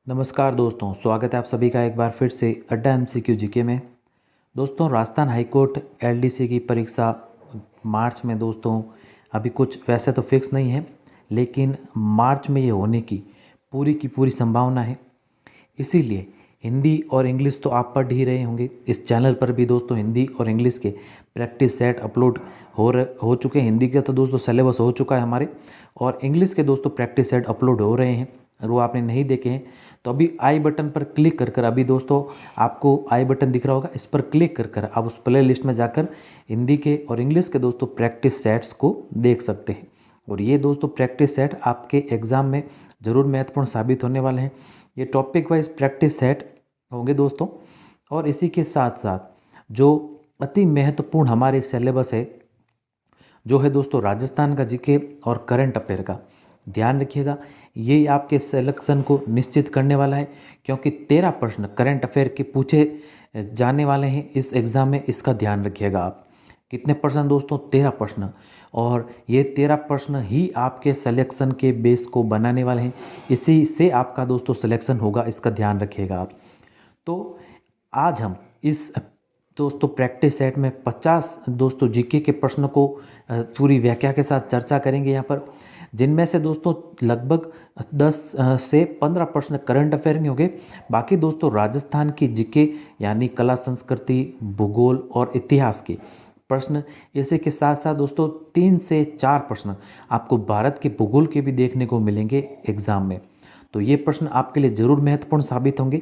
नमस्कार दोस्तों, स्वागत है आप सभी का एक बार फिर से अड्डा एमसीक्यू जीके में। दोस्तों, राजस्थान हाईकोर्ट एलडीसी की परीक्षा मार्च में दोस्तों अभी कुछ वैसे तो फिक्स नहीं है, लेकिन मार्च में ये होने की पूरी संभावना है। इसीलिए हिंदी और इंग्लिश तो आप पढ़ ही रहे होंगे। इस चैनल पर भी दोस्तों हिंदी और इंग्लिश के प्रैक्टिस सेट अपलोड हो चुके हैं। हिंदी का तो दोस्तों सिलेबस हो चुका है हमारे, और इंग्लिश के दोस्तों प्रैक्टिस सेट अपलोड हो रहे हैं। अगर वो आपने नहीं देखे हैं तो अभी आई बटन पर क्लिक कर अभी दोस्तों आपको आई बटन दिख रहा होगा, इस पर क्लिक कर आप उस प्ले लिस्ट में जाकर हिंदी के और इंग्लिश के दोस्तों प्रैक्टिस सेट्स को देख सकते हैं। और ये दोस्तों प्रैक्टिस सेट आपके एग्ज़ाम में ज़रूर महत्वपूर्ण साबित होने वाले हैं। ये टॉपिक वाइज प्रैक्टिस सेट होंगे दोस्तों। और इसी के साथ साथ जो अति महत्वपूर्ण हमारे सिलेबस है, जो है दोस्तों राजस्थान का जीके और करंट अफेयर का, ध्यान रखिएगा। ये आपके सिलेक्शन को निश्चित करने वाला है, क्योंकि 13 प्रश्न करंट अफेयर के पूछे जाने वाले हैं इस एग्ज़ाम में। इसका ध्यान रखिएगा आप। कितने प्रश्न दोस्तों? 13 प्रश्न। और ये 13 प्रश्न ही आपके सिलेक्शन के बेस को बनाने वाले हैं। इसी से आपका दोस्तों सिलेक्शन होगा, इसका ध्यान रखिएगा आप। तो आज हम इस दोस्तों प्रैक्टिस सेट में 50 दोस्तों जीके के प्रश्न को पूरी व्याख्या के साथ चर्चा करेंगे यहाँ पर, जिनमें से दोस्तों लगभग 10 से 15 प्रश्न करंट अफेयर में होंगे। बाकी दोस्तों राजस्थान की जीके यानी कला, संस्कृति, भूगोल और इतिहास के प्रश्न, इसी के साथ साथ दोस्तों 3 से 4 प्रश्न आपको भारत के भूगोल के भी देखने को मिलेंगे एग्जाम में। तो ये प्रश्न आपके लिए ज़रूर महत्वपूर्ण साबित होंगे।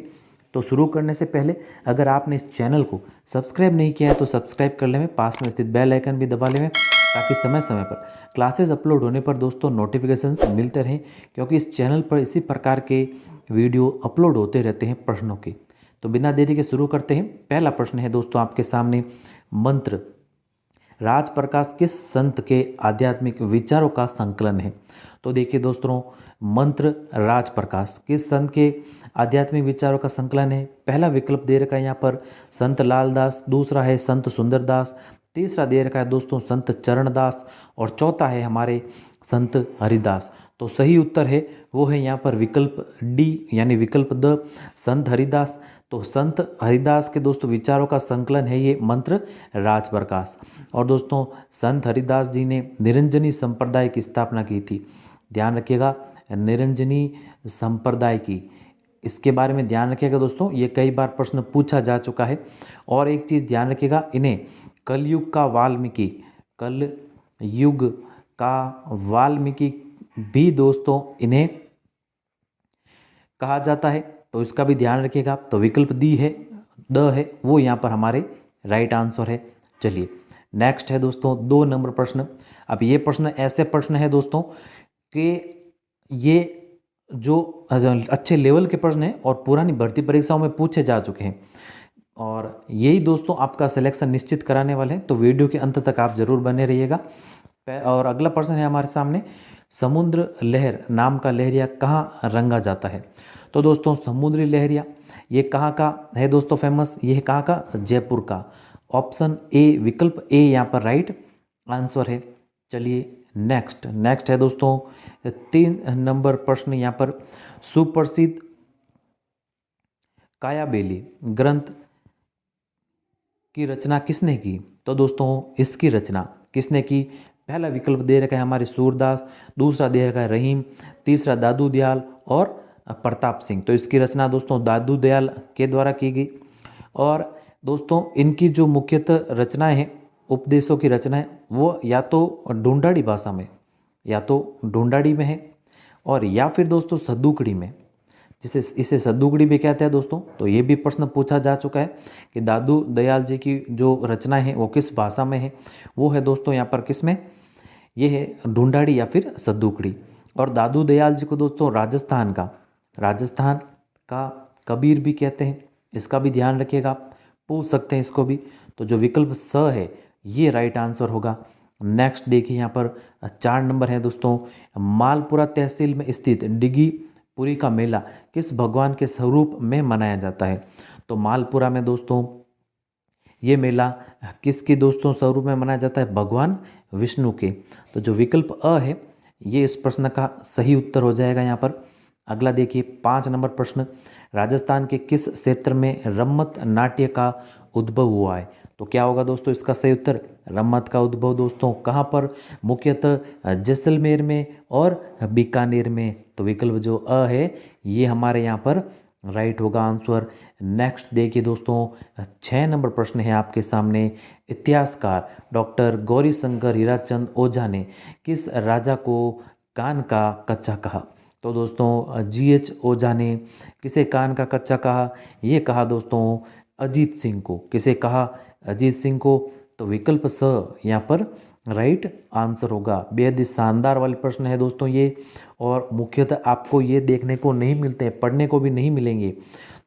तो शुरू करने से पहले अगर आपने इस चैनल को सब्सक्राइब नहीं किया है तो सब्सक्राइब कर लें, पास में स्थित बेल आइकन भी दबा लें, ताकि समय समय पर क्लासेस अपलोड होने पर दोस्तों नोटिफिकेशंस मिलते रहें, क्योंकि इस चैनल पर इसी प्रकार के वीडियो अपलोड होते रहते हैं प्रश्नों के। तो बिना देरी के शुरू करते हैं। पहला प्रश्न है दोस्तों आपके सामने, मंत्र राज प्रकाश किस संत के आध्यात्मिक विचारों का संकलन है? तो देखिए दोस्तों, मंत्र राज प्रकाश किस संत के आध्यात्मिक विचारों का संकलन है? पहला विकल्प दे रखा है यहाँ पर संत लालदास, दूसरा है संत सुंदरदास, तीसरा दे रखा है दोस्तों संत चरणदास, और चौथा है हमारे संत हरिदास। तो सही उत्तर है वो है यहाँ पर विकल्प डी, यानी विकल्प द, संत हरिदास। तो संत हरिदास के दोस्तों विचारों का संकलन है ये मंत्र राज प्रकाश। और दोस्तों संत हरिदास जी ने निरंजनी संप्रदाय की स्थापना की थी। ध्यान रखिएगा, निरंजनी संप्रदाय की, इसके बारे में ध्यान रखिएगा दोस्तों, ये कई बार प्रश्न पूछा जा चुका है। और एक चीज़ ध्यान रखिएगा, इन्हें कलयुग का वाल्मीकि, कल युग का वाल्मीकि भी दोस्तों इन्हें कहा जाता है। तो इसका भी ध्यान रखिएगा। तो विकल्प डी है, द है, वो यहाँ पर हमारे राइट आंसर है। चलिए नेक्स्ट है दोस्तों 2 नंबर प्रश्न। अब ये प्रश्न ऐसे प्रश्न है दोस्तों कि ये जो अच्छे लेवल के प्रश्न हैं और पुरानी भर्ती परीक्षाओं में पूछे जा चुके हैं, और यही दोस्तों आपका सिलेक्शन निश्चित कराने वाले हैं। तो वीडियो के अंत तक आप जरूर बने रहिएगा। और अगला प्रश्न है हमारे सामने, समुद्र लहर नाम का लहरिया कहाँ रंगा जाता है? तो दोस्तों समुद्री लहरिया ये कहाँ का है दोस्तों फेमस? ये है कहाँ का? जयपुर का। ऑप्शन ए, विकल्प ए यहाँ पर राइट आंसर है। चलिए नेक्स्ट है दोस्तों 3 नंबर प्रश्न यहाँ पर, सुप्रसिद्ध कायाबेली ग्रंथ की रचना किसने की? तो दोस्तों इसकी रचना किसने की? पहला विकल्प दे रखा है हमारे सूरदास, दूसरा दे रखा है रहीम, तीसरा दादू दयाल और प्रताप सिंह। तो इसकी रचना दोस्तों दादू दयाल के द्वारा की गई। और दोस्तों इनकी जो मुख्यतः रचनाएं हैं, उपदेशों की रचनाएं, वो या तो ढूंढाड़ी भाषा में, या तो ढूंढाड़ी में है, और या फिर दोस्तों सद्दुकड़ी में, जिसे इसे सद्दुकड़ी भी कहते हैं दोस्तों। तो ये भी प्रश्न पूछा जा चुका है कि दादू दयाल जी की जो रचनाएं हैं वो किस भाषा में है? वो है दोस्तों यहाँ पर किस में? ये है ढूंढाड़ी या फिर सद्दुकड़ी। और दादू दयाल जी को दोस्तों राजस्थान का कबीर भी कहते हैं। इसका भी ध्यान रखिएगा, आप पूछ सकते हैं इसको भी। तो जो विकल्प स है ये राइट आंसर होगा। नेक्स्ट देखिए यहाँ पर 4 नंबर है दोस्तों, मालपुरा तहसील में स्थित डिगी पुरी का मेला किस भगवान के स्वरूप में मनाया जाता है? तो मालपुरा में दोस्तों ये मेला किसके दोस्तों स्वरूप में मनाया जाता है? भगवान विष्णु के। तो जो विकल्प अ है ये इस प्रश्न का सही उत्तर हो जाएगा यहाँ पर। अगला देखिए 5 नंबर प्रश्न, राजस्थान के किस क्षेत्र में रम्मत नाट्य का उद्भव हुआ है? तो क्या होगा दोस्तों इसका सही उत्तर? रम्मत का उद्भव दोस्तों कहाँ पर? मुख्यतः जैसलमेर में और बीकानेर में। तो विकल्प जो अ है ये हमारे यहाँ पर राइट होगा आंसर। नेक्स्ट देखिए दोस्तों 6 नंबर प्रश्न है आपके सामने, इतिहासकार डॉक्टर गौरीशंकर हीराचंद ओझा ने किस राजा को कान का कच्चा कहा? तो दोस्तों GH ओझा ने किसे कान का कच्चा कहा? ये कहा दोस्तों अजीत सिंह को। किसे कहा? अजीत सिंह को। तो विकल्प स यहाँ पर राइट आंसर होगा। बेहद ही शानदार वाले प्रश्न है दोस्तों ये, और मुख्यतः आपको ये देखने को नहीं मिलते हैं, पढ़ने को भी नहीं मिलेंगे,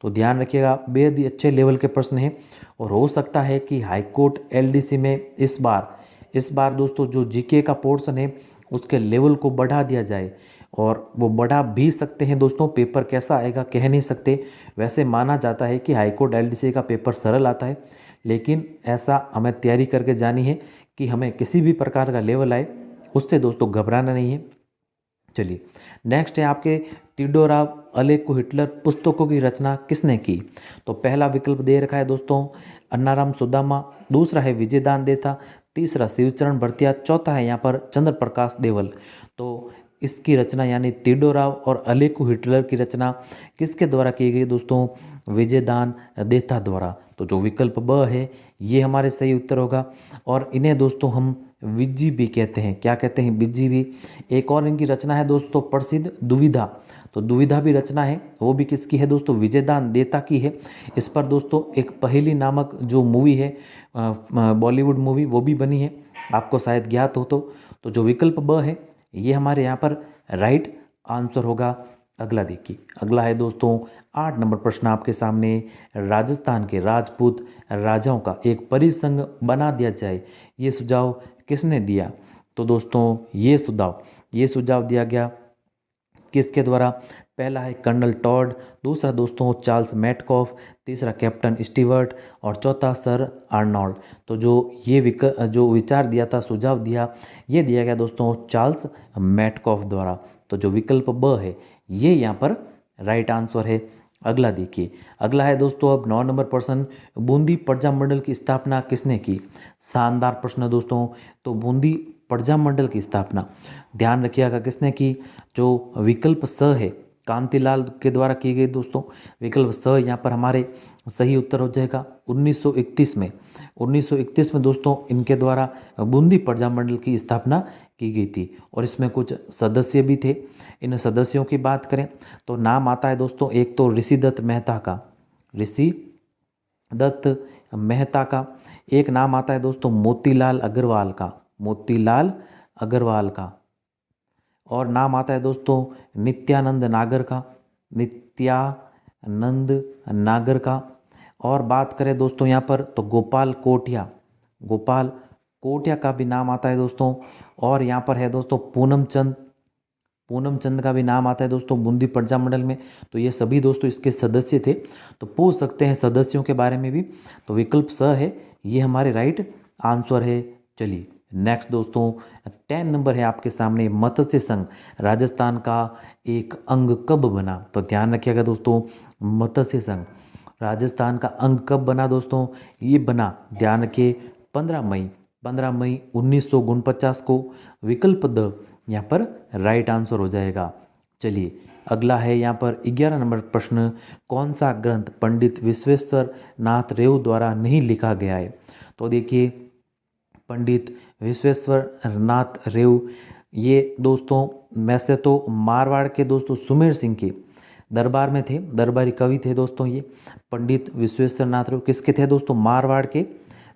तो ध्यान रखिएगा। बेहद ही अच्छे लेवल के प्रश्न हैं, और हो सकता है कि हाईकोर्ट LDC में इस बार दोस्तों जो GK का पोर्शन है उसके लेवल को बढ़ा दिया जाए, और वो बढ़ा भी सकते हैं दोस्तों। पेपर कैसा आएगा कह नहीं सकते। वैसे माना जाता है कि हाईकोर्ट LDC का पेपर सरल आता है, लेकिन ऐसा हमें तैयारी करके जानी है कि हमें किसी भी प्रकार का लेवल आए उससे दोस्तों घबराना नहीं है। चलिए नेक्स्ट है आपके, तीडोराव अलेको हिटलर पुस्तकों की रचना किसने की? तो पहला विकल्प दे रखा है दोस्तों अन्नाराम सुदामा, दूसरा है विजयदान देथा, तीसरा शिवचरण भरतिया, चौथा है यहाँ पर चंद्र प्रकाश देवल। तो इसकी रचना यानी तीडोराव और अलेको हिटलर की रचना किसके द्वारा की गई दोस्तों? विजयदान देथा द्वारा। तो जो विकल्प ब है ये हमारे सही उत्तर होगा, और इन्हें दोस्तों हम विज्जी भी कहते हैं। क्या कहते हैं? विज्जी भी। एक और इनकी रचना है दोस्तों प्रसिद्ध दुविधा। तो दुविधा भी रचना है, वो भी किसकी है दोस्तों? विजयदान देता की है। इस पर दोस्तों एक पहेली नामक जो मूवी है बॉलीवुड मूवी, वो भी बनी है, आपको शायद ज्ञात हो। तो जो विकल्प ब है ये हमारे यहाँ पर राइट आंसर होगा। अगला देखिए, अगला है दोस्तों 8 नंबर प्रश्न आपके सामने, राजस्थान के राजपूत राजाओं का एक परिसंघ बना दिया जाए, ये सुझाव किसने दिया? तो दोस्तों ये सुझाव दिया गया किसके द्वारा? पहला है कर्नल टॉड, दूसरा दोस्तों चार्ल्स मैटकॉफ, तीसरा कैप्टन स्टीवर्ट, और चौथा सर आर्नोल्ड। तो जो विचार दिया था, सुझाव दिया, ये दिया गया दोस्तों चार्ल्स मैटकॉफ द्वारा। तो जो विकल्प ब है ये यहाँ पर राइट आंसर है। अगला देखिए, अगला है दोस्तों अब 9 नंबर प्रश्न, बूंदी प्रजामंडल की स्थापना किसने की? शानदार प्रश्न है दोस्तों। तो बूंदी प्रजामंडल की स्थापना ध्यान रखिएगा किसने की? जो विकल्प स है कांतिलाल के द्वारा की गई दोस्तों। विकल्प स यहाँ पर हमारे सही उत्तर हो जाएगा। 1931 में दोस्तों इनके द्वारा बूंदी प्रजामंडल की स्थापना की गई थी, और इसमें कुछ सदस्य भी थे। इन सदस्यों की बात करें तो नाम आता है दोस्तों, एक तो ऋषिदत्त मेहता का, एक नाम आता है दोस्तों मोतीलाल अग्रवाल का, और नाम आता है दोस्तों नित्यानंद नागर का। और बात करें दोस्तों यहाँ पर तो गोपाल कोटिया का भी नाम आता है दोस्तों। और यहाँ पर है दोस्तों पूनम चंद का भी नाम आता है दोस्तों बूंदी प्रजामंडल में। तो ये सभी दोस्तों इसके सदस्य थे, तो पूछ सकते हैं सदस्यों के बारे में भी। तो विकल्प स है ये हमारे राइट आंसर है। चलिए नेक्स्ट दोस्तों 10 नंबर है आपके सामने, मत्स्य संघ राजस्थान का एक अंग कब बना? तो ध्यान रखिएगा दोस्तों, मत्स्य संघ राजस्थान का अंग कब बना दोस्तों? ये बना, ध्यान रखिए 15 मई 1949 को। विकल्प द यहाँ पर राइट आंसर हो जाएगा। चलिए अगला है यहाँ पर 11 नंबर प्रश्न, कौन सा ग्रंथ पंडित विश्वेश्वर नाथ रेव द्वारा नहीं लिखा गया है? तो देखिए पंडित विश्वेश्वर नाथ रेव ये दोस्तों वैसे तो मारवाड़ के दोस्तों सुमेर सिंह के दरबार में थे, दरबारी कवि थे दोस्तों। ये पंडित विश्वेश्वर नाथ रेव किसके थे दोस्तों? मारवाड़ के,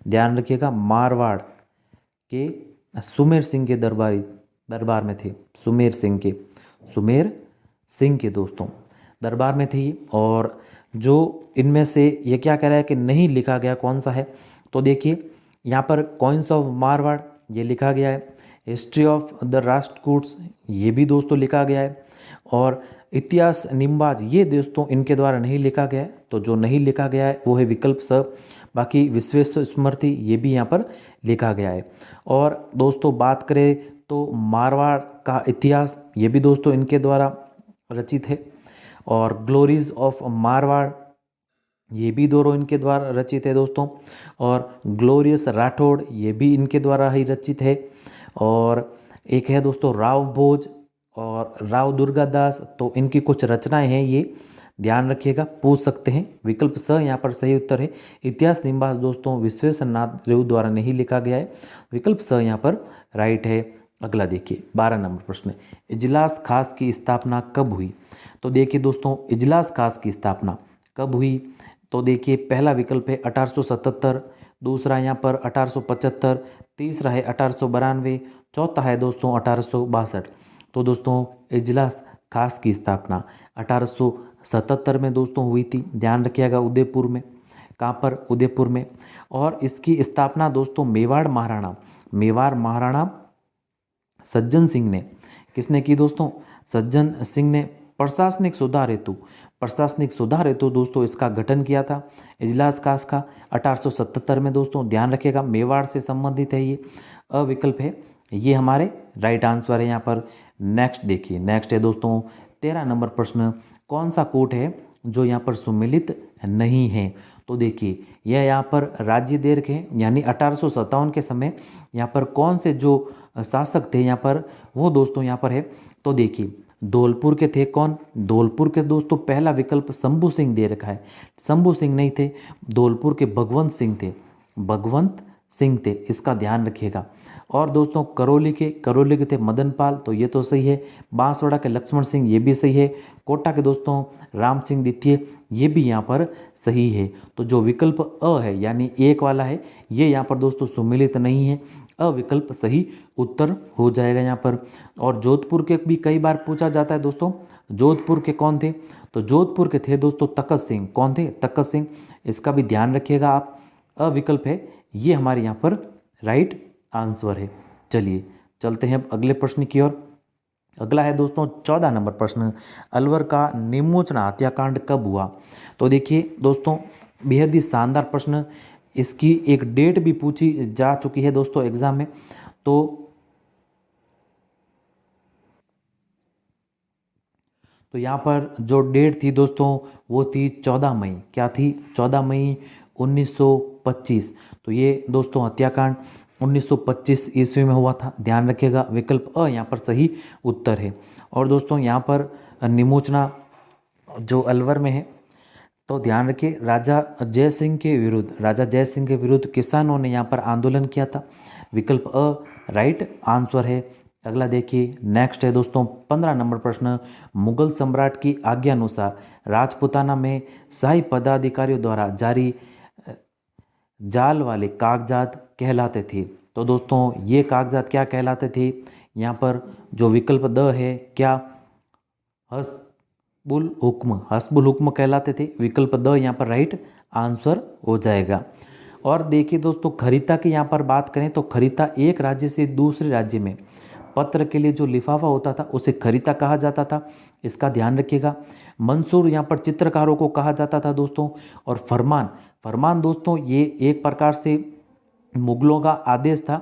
ध्यान रखिएगा, मारवाड़ के सुमेर सिंह के दरबार में थे। सुमेर सिंह के दोस्तों दरबार में थी। और जो इनमें से ये क्या कह रहा है कि नहीं लिखा गया, कौन सा है? तो देखिए यहाँ पर कॉइन्स ऑफ मारवाड़ ये लिखा गया है, हिस्ट्री ऑफ द राष्ट्रकूट्स ये भी दोस्तों लिखा गया है, और इतिहास निम्बाज ये दोस्तों इनके द्वारा नहीं लिखा गया है। तो जो नहीं लिखा गया है वो है विकल्प स। बाकी विश्वेश्वर स्मृति ये भी यहाँ पर लिखा गया है। और दोस्तों बात करें तो मारवाड़ का इतिहास ये भी दोस्तों इनके द्वारा रचित है। और ग्लोरीज ऑफ मारवाड़, ये भी दोनों इनके द्वारा रचित है दोस्तों। और ग्लोरियस राठौड़, ये भी इनके द्वारा ही रचित है। और एक है दोस्तों राव भोज और राव दुर्गादास, तो इनकी कुछ रचनाएं हैं, ये ध्यान रखिएगा, पूछ सकते हैं। विकल्प स यहाँ पर सही उत्तर है। इतिहास निंबास दोस्तों विश्वेश्वर नाथ रेऊ द्वारा नहीं लिखा गया है, विकल्प स यहाँ पर राइट है। अगला देखिए 12 नंबर प्रश्न, इजलास खास की स्थापना कब हुई? तो देखिए दोस्तों, इजलास खास की स्थापना कब हुई? तो देखिए पहला विकल्प है 1877, दूसरा यहाँ पर 1875, तीसरा है 1892, चौथा है दोस्तों 1862। तो दोस्तों इजलास खास की स्थापना 1877 में दोस्तों हुई थी, ध्यान रखिएगा, उदयपुर में। कहाँ पर? उदयपुर में। और इसकी स्थापना दोस्तों मेवाड़ महाराणा सज्जन सिंह ने, किसने की दोस्तों? सज्जन सिंह ने प्रशासनिक सुधार हेतु दोस्तों इसका गठन किया था, इजलास खास का 1877 में दोस्तों, ध्यान रखिएगा, मेवाड़ से संबंधित है ये, अविकल्प है, ये हमारे राइट आंसर है यहाँ पर। नेक्स्ट देखिए, नेक्स्ट है दोस्तों 13 नंबर प्रश्न, कौन सा कोट है जो यहाँ पर सुमेलित नहीं है? तो देखिए यह यहाँ पर राज्य दीर्घ है, यानी 1857 के समय यहाँ पर कौन से जो शासक थे यहाँ पर, वो दोस्तों यहाँ पर है। तो देखिए धौलपुर के थे कौन? धौलपुर के दोस्तों पहला विकल्प शंभू सिंह दे रखा है, शंभू सिंह नहीं थे, धौलपुर के भगवंत सिंह थे, इसका ध्यान रखिएगा। और दोस्तों करौली के थे मदनपाल, तो ये तो सही है। बांसवाड़ा के लक्ष्मण सिंह, ये भी सही है। कोटा के दोस्तों राम सिंह द्वितीय, ये भी यहाँ पर सही है। तो जो विकल्प अ है यानी एक वाला है, ये यहाँ पर दोस्तों सुमेलित नहीं है, अविकल्प सही उत्तर हो जाएगा यहाँ पर। और जोधपुर के भी कई बार पूछा जाता है दोस्तों, जोधपुर के कौन थे? तो जोधपुर के थे दोस्तों तखत सिंह। कौन थे? तखत सिंह, इसका भी ध्यान रखिएगा आप, अविकल्प है, ये हमारे यहाँ पर राइट आंसर है। चलिए चलते हैं अब अगले प्रश्न की ओर। अगला है दोस्तों 14 नंबर प्रश्न, अलवर का निमोचना हत्याकांड कब हुआ? तो देखिए दोस्तों बेहद ही शानदार प्रश्न, इसकी एक डेट भी पूछी जा चुकी है दोस्तों एग्जाम में। तो यहाँ पर जो डेट थी दोस्तों वो थी 14 मई। क्या थी? 14 मई 1925। तो ये दोस्तों हत्याकांड 1925 ईस्वी में हुआ था, ध्यान रखिएगा, विकल्प अ यहाँ पर सही उत्तर है। और दोस्तों यहाँ पर निमोचना जो अलवर में है, तो ध्यान रखिए राजा जय सिंह के विरुद्ध किसानों ने यहाँ पर आंदोलन किया था, विकल्प अ राइट आंसर है। अगला देखिए, नेक्स्ट है दोस्तों 15 नंबर प्रश्न, मुगल सम्राट की आज्ञा अनुसार राजपूताना में शाही पदाधिकारियों द्वारा जारी जाल वाले कागजात कहलाते थे। तो दोस्तों ये कागजात क्या कहलाते थे? यहाँ पर जो विकल्प द है, क्या हस्बुल हुक्म कहलाते थे, विकल्प द यहाँ पर राइट आंसर हो जाएगा। और देखिए दोस्तों खरीता की यहाँ पर बात करें तो खरीता एक राज्य से दूसरे राज्य में पत्र के लिए जो लिफाफा होता था उसे खरीता कहा जाता था, इसका ध्यान रखिएगा। मंसूर यहाँ पर चित्रकारों को कहा जाता था दोस्तों। और फरमान दोस्तों ये एक प्रकार से मुगलों का आदेश था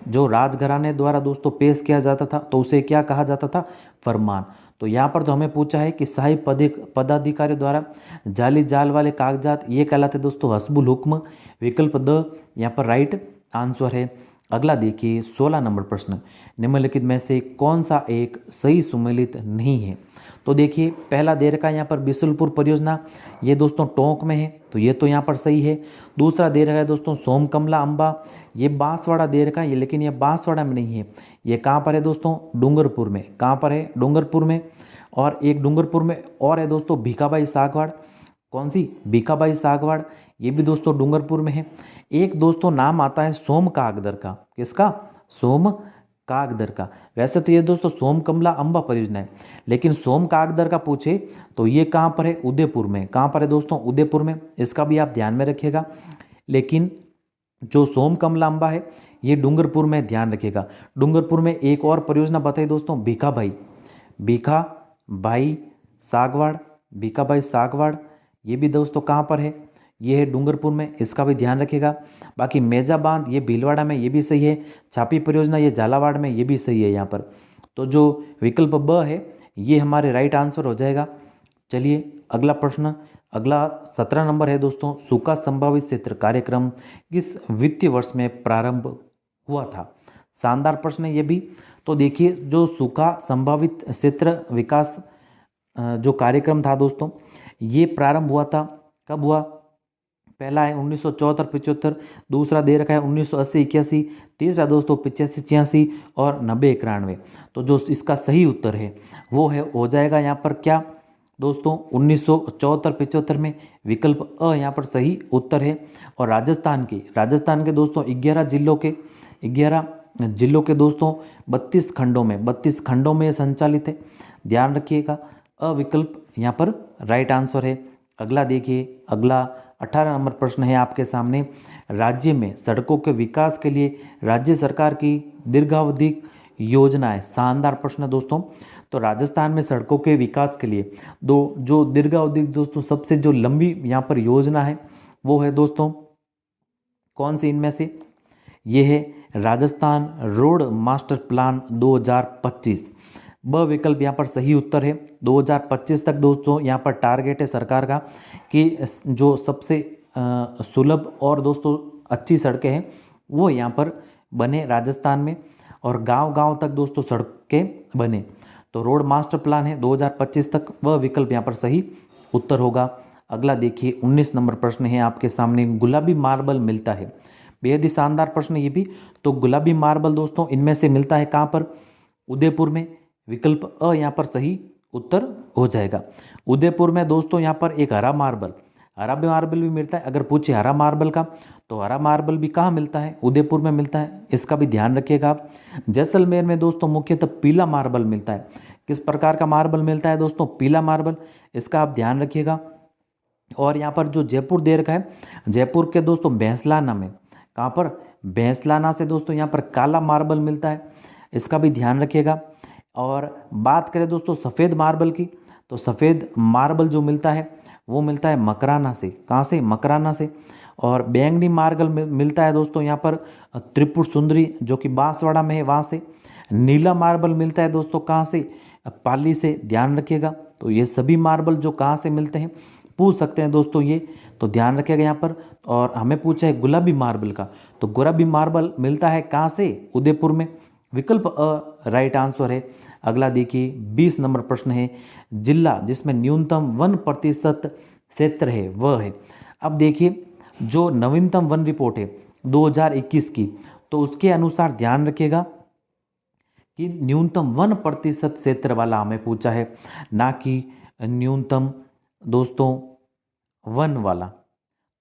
जो राजघराने द्वारा दोस्तों पेश किया जाता था, तो उसे क्या कहा जाता था? फरमान। तो यहाँ पर तो हमें पूछा है कि शाही पदाधिकारी द्वारा जाल वाले कागजात ये कहलाते दोस्तों हस्बुल हुक्म, विकल्प द यहाँ पर राइट आंसर है। अगला देखिए 16 नंबर प्रश्न, निम्नलिखित में से कौन सा एक सही सुमेलित नहीं है? तो देखिए पहला दे रखा है यहाँ पर बिशुलपुर परियोजना, ये दोस्तों टोंक में है, तो ये तो यहाँ पर सही है। दूसरा दे रखा है दोस्तों सोमकमला अम्बा, ये बांसवाड़ा दे रखा है, लेकिन ये बांसवाड़ा में नहीं है, ये कहाँ पर है दोस्तों? डूंगरपुर में। कहाँ पर है? डूंगरपुर में। और एक डूंगरपुर में और है दोस्तों भीखाबाई सागवाड़। कौन सी? भीखाबाई सागवाड़, ये भी दोस्तों डूंगरपुर में है। एक दोस्तों नाम आता है सोम कागदर का, किसका? सोम कागदर का। वैसे तो ये दोस्तों सोमकमला अम्बा परियोजना है, लेकिन सोम कागदर का पूछे तो ये कहाँ पर है? उदयपुर में। कहाँ पर है दोस्तों? उदयपुर में, इसका भी आप ध्यान में रखिएगा। लेकिन जो सोमकमला अम्बा है ये डूंगरपुर में, ध्यान रखिएगा। डूंगरपुर में एक और परियोजना बताइए दोस्तों, भीखाबाई सागवाड़, ये भी दोस्तों कहाँ पर है? ये है डूंगरपुर में, इसका भी ध्यान रखिएगा। बाकी मेजा बांध ये भीलवाड़ा में, ये भी सही है। छापी परियोजना ये झालावाड़ में, ये भी सही है यहाँ पर। तो जो विकल्प ब है ये हमारे राइट आंसर हो जाएगा। चलिए अगला प्रश्न, अगला 17 नंबर है दोस्तों, सूखा संभावित क्षेत्र कार्यक्रम किस वित्तीय वर्ष में प्रारंभ हुआ था? शानदार प्रश्न है ये भी। तो देखिए जो सूखा संभावित क्षेत्र विकास जो कार्यक्रम था दोस्तों, ये प्रारंभ हुआ था, कब हुआ? पहला है 1974-75, दूसरा दे रखा है 1980-81, तीसरा दोस्तों 85-86 और 90-91। तो जो इसका सही उत्तर है वो है हो जाएगा यहाँ पर क्या दोस्तों 1974-75 में, विकल्प अ यहाँ पर सही उत्तर है। और राजस्थान के दोस्तों 11 जिलों के दोस्तों 32 खंडों में संचालित है, ध्यान रखिएगा। अ विकल्प यहाँ पर राइट आंसर है। अगला देखिए, अगला 18 नंबर प्रश्न है आपके सामने, राज्य में सड़कों के विकास के लिए राज्य सरकार की दीर्घावधि योजनाएं। शानदार प्रश्न है दोस्तों। तो राजस्थान में सड़कों के विकास के लिए जो दीर्घावधि दोस्तों सबसे जो लंबी यहाँ पर योजना है वो है दोस्तों कौन सी इनमें से? ये है राजस्थान रोड मास्टर प्लान 2025। ब विकल्प यहाँ पर सही उत्तर है। 2025 तक दोस्तों यहाँ पर टारगेट है सरकार का कि जो सबसे सुलभ और दोस्तों अच्छी सड़कें हैं वो यहाँ पर बने राजस्थान में, और गांव-गांव तक दोस्तों सड़कें बने। तो रोड मास्टर प्लान है 2025 तक, वह विकल्प यहाँ पर सही उत्तर होगा। अगला देखिए 19 नंबर प्रश्न है आपके सामने, गुलाबी मार्बल मिलता है। बेहद ही शानदार प्रश्न ये भी। तो गुलाबी मार्बल दोस्तों इनमें से मिलता है कहाँ पर? उदयपुर में, विकल्प अ यहाँ पर सही उत्तर हो जाएगा। उदयपुर में दोस्तों यहाँ पर एक हरा मार्बल भी मिलता है। अगर पूछे हरा मार्बल का, तो हरा मार्बल भी कहाँ मिलता है? उदयपुर में मिलता है, इसका भी ध्यान रखिएगा आप। जैसलमेर में दोस्तों मुख्यतः पीला मार्बल मिलता है। किस प्रकार का मार्बल मिलता है दोस्तों? पीला मार्बल, इसका आप ध्यान रखिएगा। और यहाँ पर जो जयपुर दे रखा है, जयपुर के दोस्तों भैंसलाना में, कहाँ पर? भैंसलाना से दोस्तों यहाँ पर काला मार्बल मिलता है, इसका भी ध्यान रखिएगा। और बात करें दोस्तों सफ़ेद मार्बल की, तो सफ़ेद मार्बल जो मिलता है वो मिलता है मकराना से। कहाँ से? मकराना से। और बैंगनी मार्बल मिलता है दोस्तों यहाँ पर त्रिपुर सुंदरी जो कि बांसवाड़ा में है, वहाँ से। नीला मार्बल मिलता है दोस्तों कहाँ से? पाली से, ध्यान रखिएगा। तो ये सभी मार्बल जो कहाँ से मिलते हैं पूछ सकते हैं दोस्तों ये, तो ध्यान रखिएगा यहाँ पर। और हमें पूछा है गुलाबी मार्बल का, तो गुलाबी मार्बल मिलता है कहाँ से? उदयपुर में, विकल्प अ राइट आंसर है। अगला देखिए 20 नंबर प्रश्न है, जिला जिसमें न्यूनतम 1% क्षेत्र है वह है। अब देखिए जो नवीनतम वन रिपोर्ट है 2021 की, तो उसके अनुसार ध्यान रखिएगा कि न्यूनतम 1% क्षेत्र वाला हमें पूछा है, ना कि न्यूनतम दोस्तों वन वाला।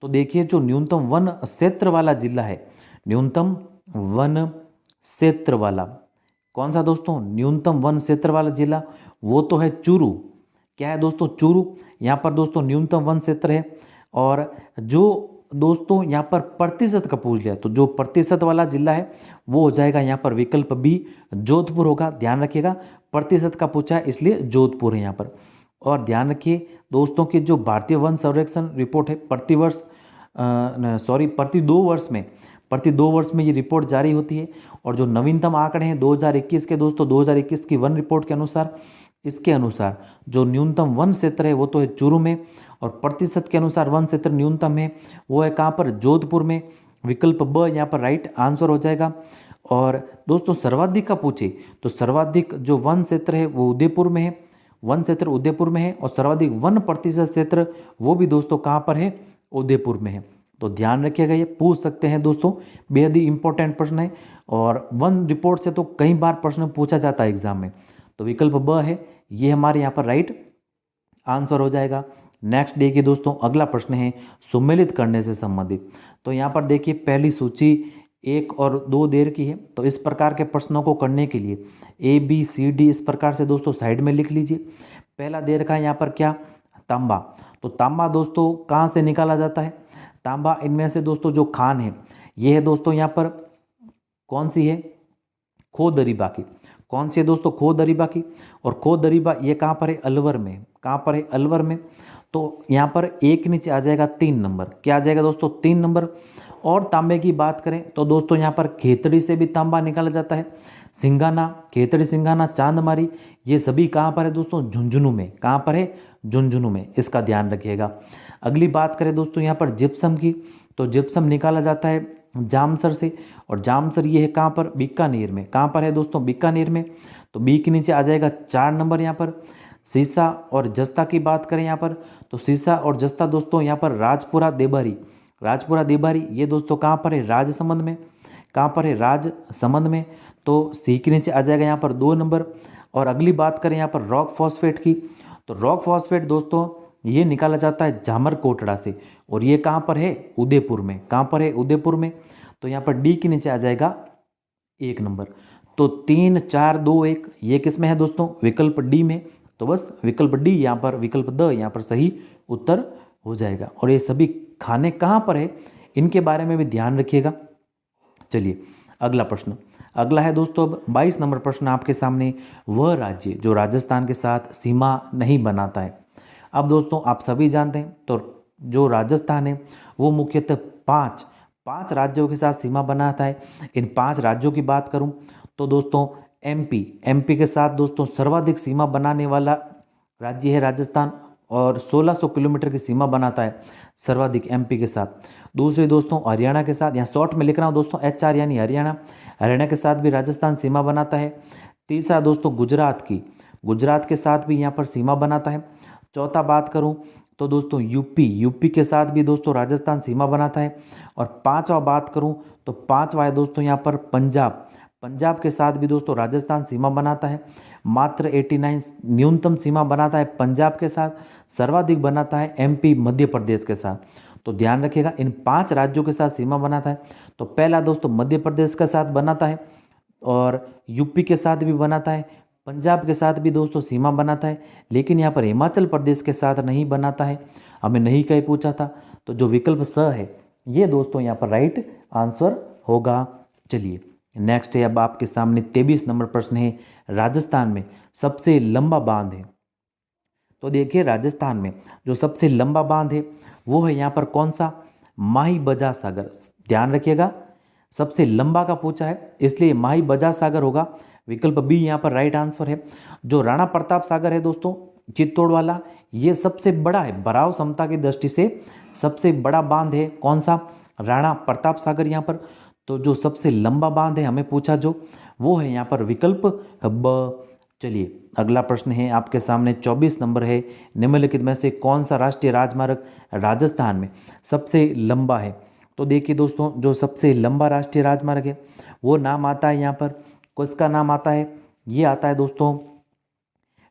तो देखिए जो न्यूनतम वन क्षेत्र वाला जिला है, न्यूनतम वन क्षेत्र वाला कौन सा दोस्तों? न्यूनतम वन क्षेत्र वाला जिला वो तो है चूरू। क्या है दोस्तों? चूरू। यहाँ पर दोस्तों न्यूनतम वन क्षेत्र है। और जो दोस्तों यहाँ पर प्रतिशत का पूछ लिया, तो जो प्रतिशत वाला जिला है वो हो जाएगा यहाँ पर विकल्प बी, जोधपुर होगा। ध्यान रखिएगा, प्रतिशत का पूछा है इसलिए जोधपुर है यहाँ पर। और ध्यान रखिए दोस्तों कि जो भारतीय वन संरक्षण रिपोर्ट है प्रति 2 वर्ष में ये रिपोर्ट जारी होती है। और जो नवीनतम आंकड़े हैं 2021 के दोस्तों, 2021 की वन रिपोर्ट के अनुसार, इसके अनुसार जो न्यूनतम वन क्षेत्र है वो तो है चूरू में, और प्रतिशत के अनुसार वन क्षेत्र न्यूनतम है वो है कहाँ पर? जोधपुर में, विकल्प ब यहाँ पर राइट आंसर हो जाएगा। और दोस्तों सर्वाधिक का पूछे तो सर्वाधिक जो वन क्षेत्र है वो उदयपुर में है, वन क्षेत्र उदयपुर में है। और सर्वाधिक 1% क्षेत्र वो भी दोस्तों कहाँ पर है? उदयपुर में है। तो ध्यान रखिएगा, ये पूछ सकते हैं दोस्तों, बेहद ही इंपॉर्टेंट प्रश्न है। और वन रिपोर्ट से तो कई बार प्रश्न पूछा जाता है एग्जाम में। तो विकल्प ब है, ये हमारे यहाँ पर राइट आंसर हो जाएगा। नेक्स्ट देखिए दोस्तों, अगला प्रश्न है सुमेलित करने से संबंधित। तो यहाँ पर देखिए पहली सूची 1 और 2 देर की है। तो इस प्रकार के प्रश्नों को करने के लिए A B C D इस प्रकार से दोस्तों साइड में लिख लीजिए। पहला दे रखा है यहाँ पर क्या? तांबा। तो तांबा दोस्तों कहाँ से निकाला जाता है? तांबा इनमें से दोस्तों जो खान है, ये है दोस्तों यहाँ पर कौन सी है? खो दरीबा की। कौन सी है दोस्तों? खो दरीबा की। और खो दरीबा ये कहाँ पर है? अलवर में। कहाँ पर है? अलवर में। तो यहाँ पर एक के नीचे आ जाएगा 3 नंबर। क्या आ जाएगा दोस्तों? 3 नंबर। और तांबे की बात करें तो दोस्तों यहाँ पर खेतड़ी से भी तांबा निकाला जाता है। सिंघाना, खेतड़ी, सिंघाना, चांदमारी, ये सभी कहाँ पर है दोस्तों? झुंझुनू में। कहाँ पर है? झुंझुनू में। इसका ध्यान रखिएगा। अगली बात करें दोस्तों यहाँ पर जिप्सम की, तो जिप्सम निकाला जाता है जामसर से, और जामसर ये है कहाँ पर? बीकानेर में। कहाँ पर है दोस्तों? बीकानेर में। तो बी के नीचे आ जाएगा 4 नंबर यहाँ पर। सीसा और जस्ता की बात करें यहाँ पर, तो सीसा और जस्ता दोस्तों यहाँ पर राजपुरा देबारी, राजपुरा देबारी ये दोस्तों कहाँ पर है? राजसमंद में। कहाँ पर है? राजसमंद में। तो सी के नीचे आ जाएगा यहाँ पर 2 नंबर। और अगली बात करें यहाँ पर रॉक फॉस्फेट की, तो रॉक फॉस्फेट दोस्तों ये निकाला जाता है जामरकोटड़ा से, और ये कहाँ पर है? उदयपुर में। कहाँ पर है? उदयपुर में। तो यहाँ पर डी के नीचे आ जाएगा 1 नंबर। तो 3, 4, 2, 1 ये किस में है दोस्तों? विकल्प डी में। तो बस विकल्प डी यहाँ पर, विकल्प द यहाँ पर सही उत्तर हो जाएगा। और ये सभी खाने कहाँ पर है, इनके बारे में भी ध्यान रखिएगा। चलिए अगला प्रश्न, अगला है दोस्तों अब 22 नंबर प्रश्न आपके सामने। वह राज्य जो राजस्थान के साथ सीमा नहीं बनाता है। अब दोस्तों आप सभी जानते हैं, तो जो राजस्थान है वो मुख्यतः पाँच राज्यों के साथ सीमा बनाता है। इन 5 राज्यों की बात करूं तो दोस्तों एमपी के साथ दोस्तों सर्वाधिक सीमा बनाने वाला राज्य है राजस्थान, और 1600 किलोमीटर की सीमा बनाता है सर्वाधिक एमपी के साथ। दूसरे दोस्तों हरियाणा के साथ, यहाँ शॉर्ट में लिख रहा हूँ दोस्तों HR यानी हरियाणा के साथ भी राजस्थान सीमा बनाता है। तीसरा दोस्तों गुजरात के साथ भी यहाँ पर सीमा बनाता है। चौथा बात करूँ तो दोस्तों यूपी के साथ भी दोस्तों राजस्थान सीमा बनाता है। और पांचवा बात करूं तो पांचवा है दोस्तों यहाँ पर पंजाब के साथ भी दोस्तों राजस्थान सीमा बनाता है। मात्र 89 न्यूनतम सीमा बनाता है पंजाब के साथ, सर्वाधिक बनाता है MP मध्य प्रदेश के साथ। तो ध्यान रखिएगा, इन 5 राज्यों के साथ सीमा बनाता है। तो पहला दोस्तों मध्य प्रदेश के साथ बनाता है, और यूपी के साथ भी बनाता है, पंजाब के साथ भी दोस्तों सीमा बनाता है, लेकिन यहाँ पर हिमाचल प्रदेश के साथ नहीं बनाता है। हमें नहीं कहीं पूछा था, तो जो विकल्प स है ये दोस्तों यहाँ पर राइट आंसर होगा। चलिए नेक्स्ट है अब आपके सामने 23 नंबर प्रश्न है। राजस्थान में सबसे लंबा बांध है। तो देखिए राजस्थान में जो सबसे लंबा बांध है वो है यहाँ पर कौन सा? माही बजाज सागर। ध्यान रखिएगा, सबसे लंबा का पूछा है इसलिए माही बजाज सागर होगा। विकल्प बी यहाँ पर राइट आंसर है। जो राणा प्रताप सागर है दोस्तों चित्तौड़ वाला, ये सबसे बड़ा है, भराव क्षमता की दृष्टि से सबसे बड़ा बांध है। कौन सा? राणा प्रताप सागर यहाँ पर। तो जो सबसे लंबा बांध है हमें पूछा जो, वो है यहाँ पर विकल्प ब। चलिए अगला प्रश्न है आपके सामने 24 नंबर है। निम्नलिखित में से कौन सा राष्ट्रीय राजमार्ग राजस्थान में सबसे लंबा है? तो देखिए दोस्तों जो सबसे लंबा राष्ट्रीय राजमार्ग है वो नाम आता है यहाँ पर, किसका नाम आता है? ये आता है दोस्तों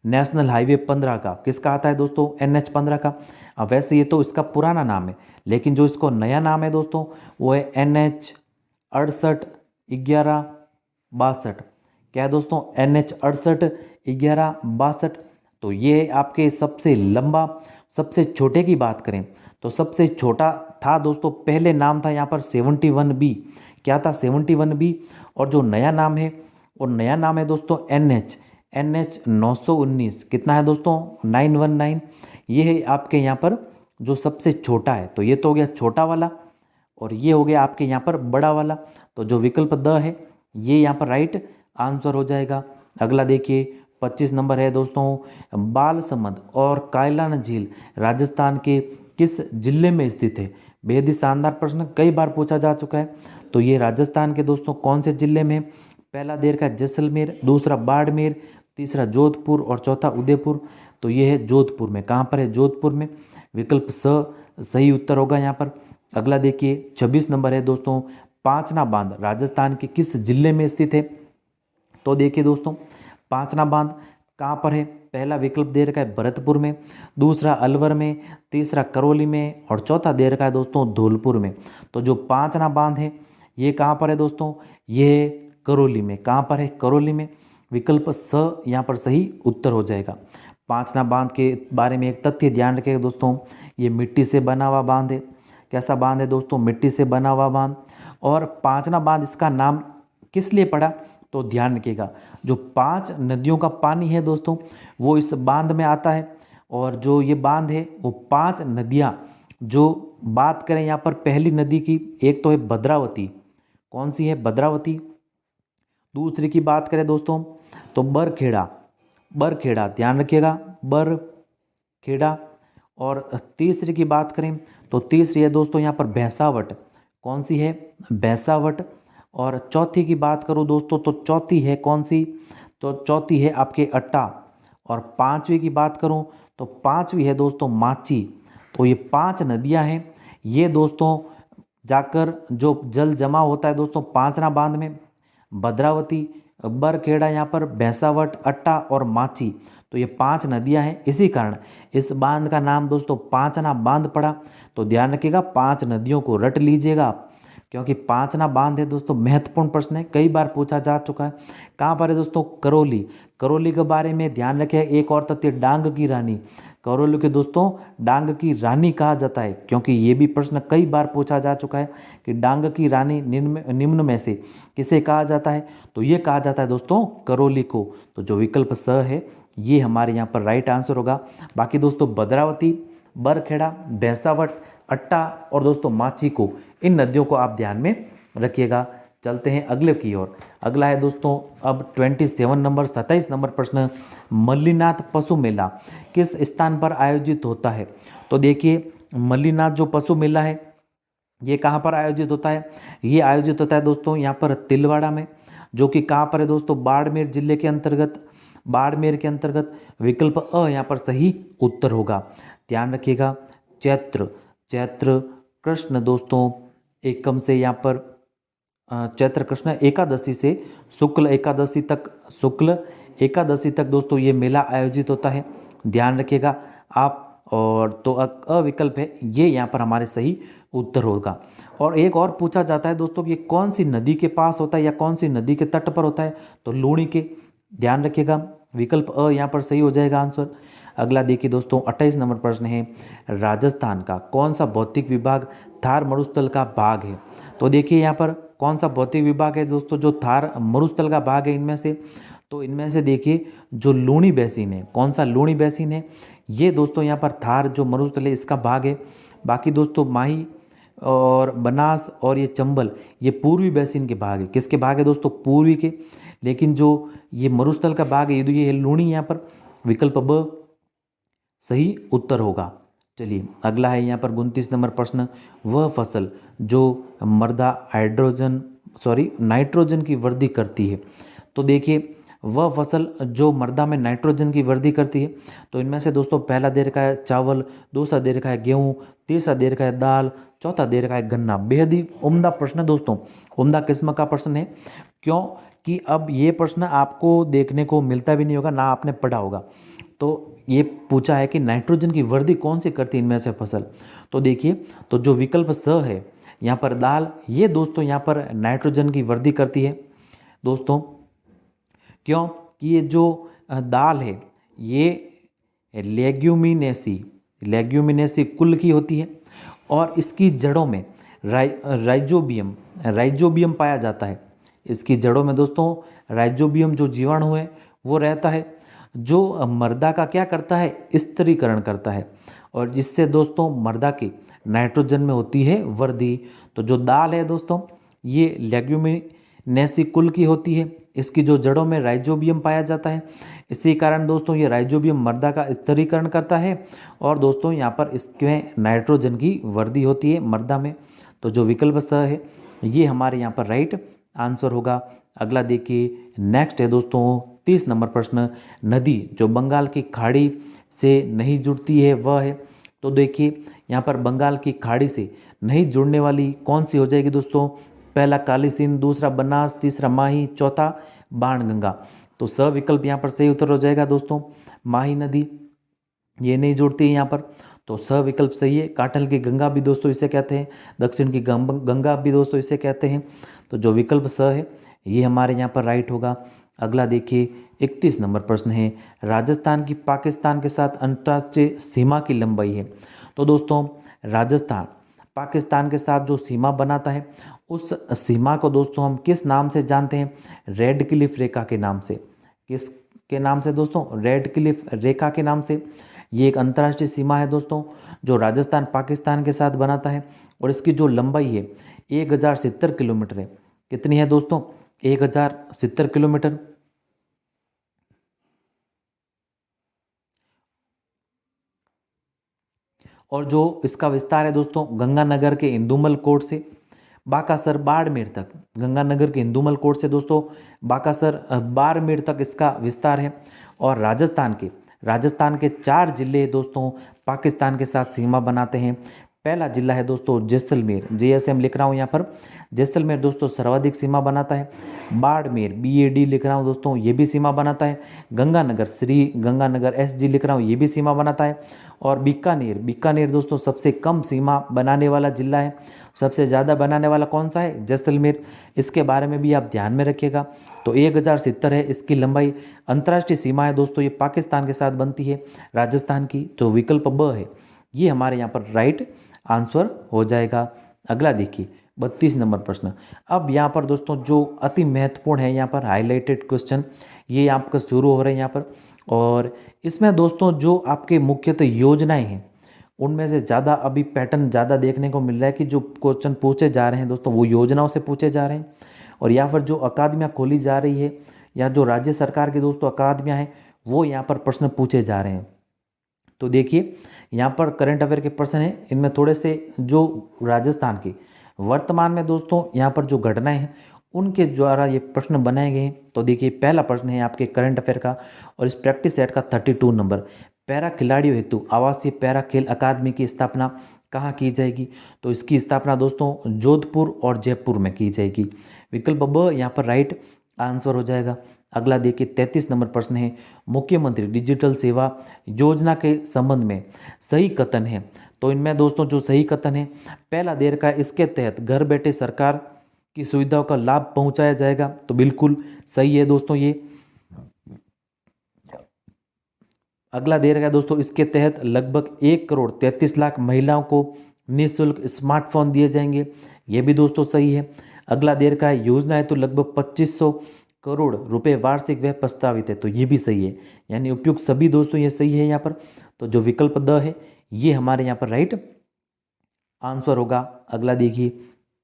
नेशनल हाईवे 15 का। किसका आता है दोस्तों? NH 15 का। अब वैसे ये तो इसका पुराना नाम है, लेकिन जो इसको नया नाम है दोस्तों वो है NH 68 11 62। क्या है दोस्तों? NH 68 11 62। तो ये है आपके सबसे लंबा। सबसे छोटे की बात करें तो सबसे छोटा था दोस्तों, पहले नाम था यहाँ पर 71B। क्या था? 71B। और जो नया नाम है, और नया नाम है दोस्तों NH 919। कितना है दोस्तों? 919। ये है आपके यहाँ पर जो सबसे छोटा है। तो ये तो हो गया छोटा वाला, और ये हो गया आपके यहाँ पर बड़ा वाला। तो जो विकल्प द है ये यहाँ पर राइट आंसर हो जाएगा। अगला देखिए 25 नंबर है दोस्तों। बालसमंद और कायलान झील राजस्थान के किस जिले में स्थित है? बेहद ही शानदार प्रश्न, कई बार पूछा जा चुका है। तो ये राजस्थान के दोस्तों कौन से जिले में? पहला देर का जैसलमेर, दूसरा बाड़मेर, तीसरा जोधपुर और चौथा उदयपुर। तो ये है जोधपुर में। कहाँ पर है? जोधपुर में। विकल्प स सही उत्तर होगा यहाँ पर। अगला देखिए 26 नंबर है दोस्तों। पांचना बांध राजस्थान के किस जिले में स्थित है? तो देखिए दोस्तों पांचना बांध कहाँ पर है? पहला विकल्प दे रखा है भरतपुर में, दूसरा अलवर में, तीसरा करौली में और चौथा दे रखा है दोस्तों धौलपुर में। तो जो पांचना बांध है ये कहाँ पर है दोस्तों? ये करौली में। कहाँ पर है? करौली में। विकल्प स यहाँ पर सही उत्तर हो जाएगा। पांचना बांध के बारे में एक तथ्य ध्यान रखिएगा दोस्तों, ये मिट्टी से बना हुआ बांध है। कैसा बांध है दोस्तों? मिट्टी से बना हुआ बांध। और पांचना बांध इसका नाम किस लिए पड़ा? तो ध्यान रखिएगा, जो 5 नदियों का पानी है दोस्तों वो इस बांध में आता है, और जो ये बांध है वो 5 नदियाँ, जो बात करें यहाँ पर पहली नदी की, एक तो है भद्रावती, कौन सी है, भद्रावती। दूसरी की बात करें दोस्तों तो बरखेड़ा, बरखेड़ा ध्यान रखिएगा, बरखेड़ा। और तीसरी की बात करें तो तीसरी है दोस्तों यहाँ पर भैंसावट, कौन सी है, भैंसावट। और चौथी की बात करूँ दोस्तों तो चौथी है कौन सी, तो चौथी है आपके अट्टा। और पांचवी की बात करूँ तो पांचवी है दोस्तों माची। तो ये 5 नदियाँ हैं, ये दोस्तों जाकर जो जल जमा होता है दोस्तों पांचना बांध में, भद्रावती, बरखेड़ा, यहाँ पर भैंसावट, अट्टा और माची, तो ये 5 नदियां हैं। इसी कारण इस बांध का नाम दोस्तों पांचना बांध पड़ा। तो ध्यान रखिएगा, 5 नदियों को रट लीजिएगा आप, क्योंकि पांचना बांध है दोस्तों, महत्वपूर्ण प्रश्न है, कई बार पूछा जा चुका है। कहाँ पर है दोस्तों, करौली, करौली के बारे में ध्यान रखें। एक और तथ्य, डांग की रानी, करौली के दोस्तों डांग की रानी कहा जाता है, क्योंकि ये भी प्रश्न कई बार पूछा जा चुका है कि डांग की रानी निम्न में से किसे कहा जाता है, तो ये कहा जाता है दोस्तों करौली को। तो जो विकल्प स है ये हमारे यहाँ पर राइट आंसर होगा। बाकी दोस्तों भद्रावती, बरखेड़ा, भैंसावट, अट्टा और दोस्तों माची को, इन नदियों को आप ध्यान में रखिएगा। चलते हैं अगले की ओर। अगला है दोस्तों अब 27 नंबर प्रश्न, मल्लीनाथ पशु मेला किस स्थान पर आयोजित होता है। तो देखिए मल्लीनाथ जो पशु मेला है ये कहाँ पर आयोजित होता है, ये आयोजित होता है दोस्तों यहाँ पर तिलवाड़ा में, जो कि कहाँ पर है दोस्तों, बाड़मेर जिले के अंतर्गत, बाड़मेर के अंतर्गत। विकल्प अ यहाँ पर सही उत्तर होगा। ध्यान रखिएगा, चैत्र, चैत्र कृष्ण दोस्तों एकम से यहाँ पर चैत्र कृष्ण एकादशी से शुक्ल एकादशी तक, शुक्ल एकादशी तक दोस्तों ये मेला आयोजित होता है, ध्यान रखिएगा आप। और तो अविकल्प है, ये यहाँ पर हमारे सही उत्तर होगा। और एक और पूछा जाता है दोस्तों कि ये कौन सी नदी के पास होता है या कौन सी नदी के तट पर होता है, तो लूणी के, ध्यान रखिएगा, विकल्प अ यहाँ पर सही हो जाएगा आंसर। अगला देखिए दोस्तों 28 नंबर प्रश्न है, राजस्थान का कौन सा भौतिक विभाग थार मरुस्थल का भाग है। तो देखिए यहाँ पर कौन सा भौतिक विभाग है दोस्तों जो थार मरुस्थल का भाग है इनमें से, तो इनमें से देखिए जो लूणी बेसिन है, कौन सा लूणी बेसिन है, ये दोस्तों यहाँ पर थार जो मरुस्थल है इसका भाग है। बाकी दोस्तों माही और बनास और ये चंबल ये पूर्वी बेसिन के भाग है, किसके भाग है दोस्तों, पूर्वी के। लेकिन जो ये मरुस्थल का भाग है ये लूणी, यहाँ पर विकल्प ब सही उत्तर होगा। चलिए अगला है यहाँ पर 29 नंबर प्रश्न, वह फसल जो मृदा नाइट्रोजन की वृद्धि करती है। तो देखिए वह फसल जो मृदा में नाइट्रोजन की वृद्धि करती है, तो इनमें से दोस्तों पहला दे रखा है चावल, दूसरा दे रखा है गेहूँ, तीसरा दे रखा है दाल, चौथा दे रखा है गन्ना। बेहद ही उम्दा प्रश्न है दोस्तों, उम्दा किस्म का प्रश्न है, क्यों कि अब ये प्रश्न आपको देखने को मिलता भी नहीं होगा, ना आपने पढ़ा होगा। तो ये पूछा है कि नाइट्रोजन की वृद्धि कौन सी करती है इनमें से फसल। तो देखिए तो जो विकल्प स है यहाँ पर दाल, ये दोस्तों यहाँ पर नाइट्रोजन की वृद्धि करती है दोस्तों, क्यों कि ये जो दाल है ये लेग्यूमिनेसी कुल की होती है और इसकी जड़ों में राइजोबियम पाया जाता है। इसकी जड़ों में दोस्तों राइजोबियम जो जीवाणु है वो रहता है, जो मृदा का क्या करता है, स्थिरीकरण करता है, और जिससे दोस्तों मृदा की नाइट्रोजन में होती है वृद्धि। तो जो दाल है दोस्तों ये लेग्यूमिनेसी कुल की होती है, इसकी जो जड़ों में राइजोबियम पाया जाता है, इसी कारण दोस्तों ये राइजोबियम मृदा का स्थिरीकरण करता है और दोस्तों यहाँ पर इसमें नाइट्रोजन की वृद्धि होती है मृदा में। तो जो विकल्प स है ये हमारे यहाँ पर राइट आंसर होगा। अगला देखिए नेक्स्ट है दोस्तों 30 नंबर प्रश्न, नदी जो बंगाल की खाड़ी से नहीं जुड़ती है वह है। तो देखिए यहाँ पर बंगाल की खाड़ी से नहीं जुड़ने वाली कौन सी हो जाएगी दोस्तों, पहला काली सिंध, दूसरा बनास, तीसरा माही, चौथा बाणगंगा। तो स विकल्प यहाँ पर सही उत्तर हो जाएगा दोस्तों, माही नदी ये नहीं जुड़ती है यहाँ पर, तो स विकल्प सही है। काठल की गंगा भी दोस्तों इसे कहते हैं, दक्षिण की गंगा भी दोस्तों इसे कहते हैं। तो जो विकल्प स है ये हमारे यहाँ पर राइट होगा। अगला देखिए 31 नंबर प्रश्न है, राजस्थान की पाकिस्तान के साथ अंतर्राष्ट्रीय सीमा की लंबाई है। तो दोस्तों राजस्थान पाकिस्तान के साथ जो सीमा बनाता है उस सीमा को दोस्तों हम किस नाम से जानते हैं, रेड क्लिफ रेखा के नाम से। किस के नाम से दोस्तों, रेड क्लिफ रेखा के नाम से। ये एक अंतर्राष्ट्रीय सीमा है दोस्तों, जो राजस्थान पाकिस्तान के साथ बनाता है, और इसकी जो लंबाई है 1070 किलोमीटर है। कितनी है दोस्तों? 1070 किलोमीटर। और जो इसका विस्तार है दोस्तों, गंगानगर के इंदुमल कोट से बाकासर बाड़मेर तक, गंगानगर के इंदुमल कोट से दोस्तों बाकासर बाड़मेर तक इसका विस्तार है। और राजस्थान के 4 जिले दोस्तों पाकिस्तान के साथ सीमा बनाते हैं। पहला जिला है दोस्तों जैसलमेर, JSM लिख रहा हूँ यहाँ पर, जैसलमेर दोस्तों सर्वाधिक सीमा बनाता है। बाड़मेर BAD लिख रहा हूँ दोस्तों, ये भी सीमा बनाता है। गंगानगर गंगानगर SG लिख रहा हूँ, ये भी सीमा बनाता है। और बीकानेर दोस्तों सबसे कम सीमा बनाने वाला जिला है। सबसे ज़्यादा बनाने वाला कौन सा है? जैसलमेर। इसके बारे में भी आप ध्यान में रखिएगा। तो 1070 है इसकी लंबाई। अंतर्राष्ट्रीय सीमा है दोस्तों, ये पाकिस्तान के साथ बनती है राजस्थान की। तो विकल्प ब है ये हमारे यहाँ पर राइट आंसर हो जाएगा। अगला देखिए 32 नंबर प्रश्न। अब यहाँ पर दोस्तों जो अति महत्वपूर्ण है, यहाँ पर हाईलाइटेड क्वेश्चन ये आपका शुरू हो रहे हैं यहाँ पर। और इसमें दोस्तों जो आपके मुख्यतः योजनाएं हैं उनमें से ज़्यादा अभी पैटर्न ज़्यादा देखने को मिल रहा है कि जो क्वेश्चन पूछे जा रहे हैं दोस्तों वो योजनाओं से पूछे जा रहे हैं। और या फिर जो अकादमियाँ खोली जा रही है या जो राज्य सरकार की दोस्तों अकादमियाँ हैं वो यहाँ पर प्रश्न पूछे जा रहे हैं। तो देखिए यहाँ पर करंट अफेयर के प्रश्न हैं, इनमें थोड़े से जो राजस्थान के वर्तमान में दोस्तों यहाँ पर जो घटनाएं हैं उनके द्वारा ये प्रश्न बनाए गए हैं। तो देखिए पहला प्रश्न है आपके करंट अफेयर का, और इस प्रैक्टिस सेट का 32 नंबर। पैरा खिलाड़ियों हेतु आवासीय पैरा खेल अकादमी की स्थापना कहाँ की जाएगी? तो इसकी स्थापना दोस्तों जोधपुर और जयपुर में की जाएगी। विकल्प ब यहाँ पर राइट आंसर हो जाएगा। अगला देखिए 33 नंबर प्रश्न है, मुख्यमंत्री डिजिटल सेवा योजना के संबंध में सही कथन है। तो इनमें दोस्तों जो सही कथन है, पहला दे रखा है इसके तहत घर बैठे सरकार की सुविधाओं का लाभ पहुंचाया जाएगा। तो बिल्कुल सही है दोस्तों ये। अगला दे रखा है दोस्तों इसके तहत लगभग 1,33,00,000 महिलाओं को निःशुल्क स्मार्टफोन दिए जाएंगे। ये भी दोस्तों सही है। अगला दे रखा है योजना है तो लगभग 2500 करोड़ रुपए वार्षिक व्यय प्रस्तावित है। तो ये भी सही है, यानी उपयुक्त सभी दोस्तों ये सही है यहाँ पर। तो जो विकल्प द है ये हमारे यहाँ पर राइट आंसर होगा। अगला देखिए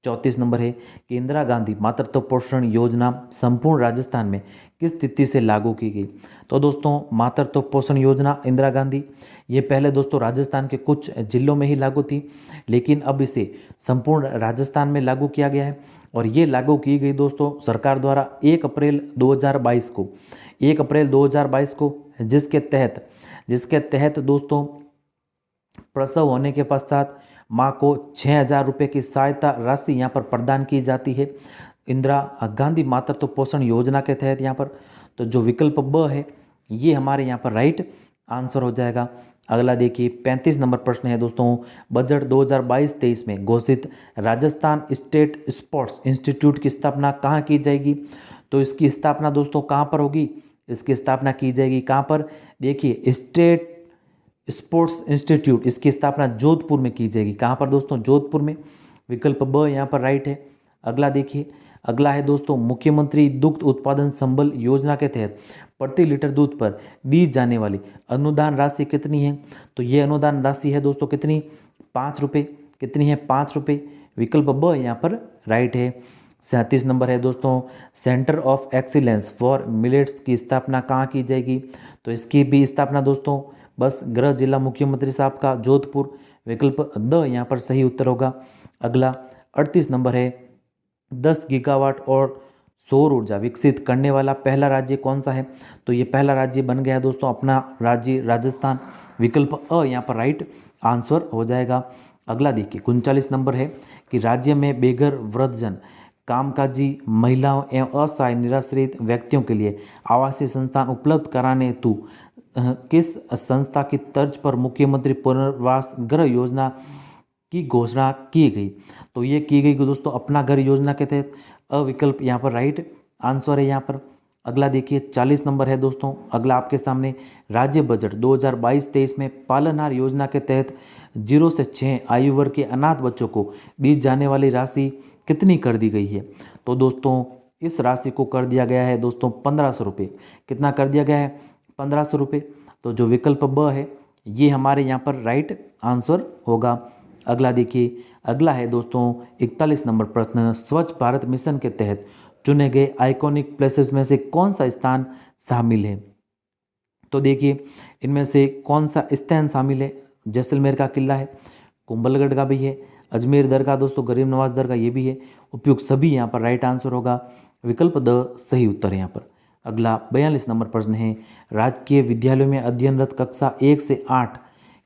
34 नंबर है कि इंदिरा गांधी मातृत्व पोषण योजना संपूर्ण राजस्थान में किस तिथि से लागू की गई? तो दोस्तों मातृत्व पोषण योजना इंदिरा गांधी ये पहले दोस्तों राजस्थान के कुछ जिलों में ही लागू थी, लेकिन अब इसे संपूर्ण राजस्थान में लागू किया गया है। और ये लागू की गई दोस्तों सरकार द्वारा 1 अप्रैल 2022 को, 1 अप्रैल 2022 को, जिसके तहत दोस्तों प्रसव होने के पश्चात माँ को 6,000 रुपये की सहायता राशि यहाँ पर प्रदान की जाती है इंदिरा गांधी मातृत्व पोषण योजना के तहत यहाँ पर। तो जो विकल्प ब है ये हमारे यहाँ पर राइट आंसर हो जाएगा। अगला देखिए 35 नंबर प्रश्न है दोस्तों, बजट 2022-23 में घोषित राजस्थान स्टेट स्पोर्ट्स इंस्टीट्यूट की स्थापना कहाँ की जाएगी? तो इसकी स्थापना दोस्तों कहाँ पर होगी? इसकी स्थापना की जाएगी कहाँ पर? देखिए स्टेट स्पोर्ट्स इंस्टीट्यूट इसकी स्थापना जोधपुर में की जाएगी। कहाँ पर दोस्तों? जोधपुर में। विकल्प ब यहाँ पर राइट है। अगला देखिए, अगला है दोस्तों मुख्यमंत्री दुग्ध उत्पादन संबल योजना के तहत प्रति लीटर दूध पर दी जाने वाली अनुदान राशि कितनी है? तो ये अनुदान राशि है दोस्तों कितनी? 5 रुपये। कितनी है? 5 रुपये। विकल्प ब यहाँ पर राइट है। 37 नंबर है दोस्तों, centre of excellence for millets की स्थापना कहाँ की जाएगी? तो इसकी भी स्थापना दोस्तों बस गृह जिला मुख्यमंत्री साहब का जोधपुर। विकल्प द यहाँ पर सही उत्तर होगा। अगला 38 नंबर है, 10 गीगावाट और सौर ऊर्जा विकसित करने वाला पहला राज्य कौन सा है? तो ये पहला राज्य बन गया है दोस्तों अपना राज्य राजस्थान। विकल्प अ यहाँ पर राइट आंसर हो जाएगा। अगला देखिए 39 नंबर है कि राज्य में बेघर वृद्धजन कामकाजी महिलाओं एवं असहाय निराश्रित व्यक्तियों के लिए आवासीय संस्थान उपलब्ध कराने हेतु किस संस्था की तर्ज पर मुख्यमंत्री पुनर्वास गृह योजना की घोषणा की गई? तो ये की गई दोस्तों अपना घर योजना के तहत। अविकल्प यहाँ पर राइट आंसर है यहाँ पर। अगला देखिए 40 नंबर है दोस्तों, अगला आपके सामने राज्य बजट 2022-23 में पालनहार योजना के तहत 0 से 6 आयु वर्ग के अनाथ बच्चों को दी जाने वाली राशि कितनी कर दी गई है? तो दोस्तों इस राशि को कर दिया गया है दोस्तों 1500 रुपये। कितना कर दिया गया है? 1500 रुपये। तो जो विकल्प ब है ये हमारे यहाँ पर राइट आंसर होगा। अगला देखिए, अगला है दोस्तों 41 नंबर प्रश्न, स्वच्छ भारत मिशन के तहत चुने गए आइकॉनिक प्लेसेस में से कौन सा स्थान शामिल है? तो देखिए इनमें से कौन सा स्थान शामिल है? जैसलमेर का किला है, कुंभलगढ़ का भी है, अजमेर दरगाह दोस्तों, गरीब नवाज दरगाह ये भी है। उपयुक्त सभी यहाँ पर राइट आंसर होगा। विकल्प द सही उत्तर है यहाँ पर। अगला 42 नंबर प्रश्न है, राजकीय विद्यालयों में अध्ययनरत कक्षा 1 से 8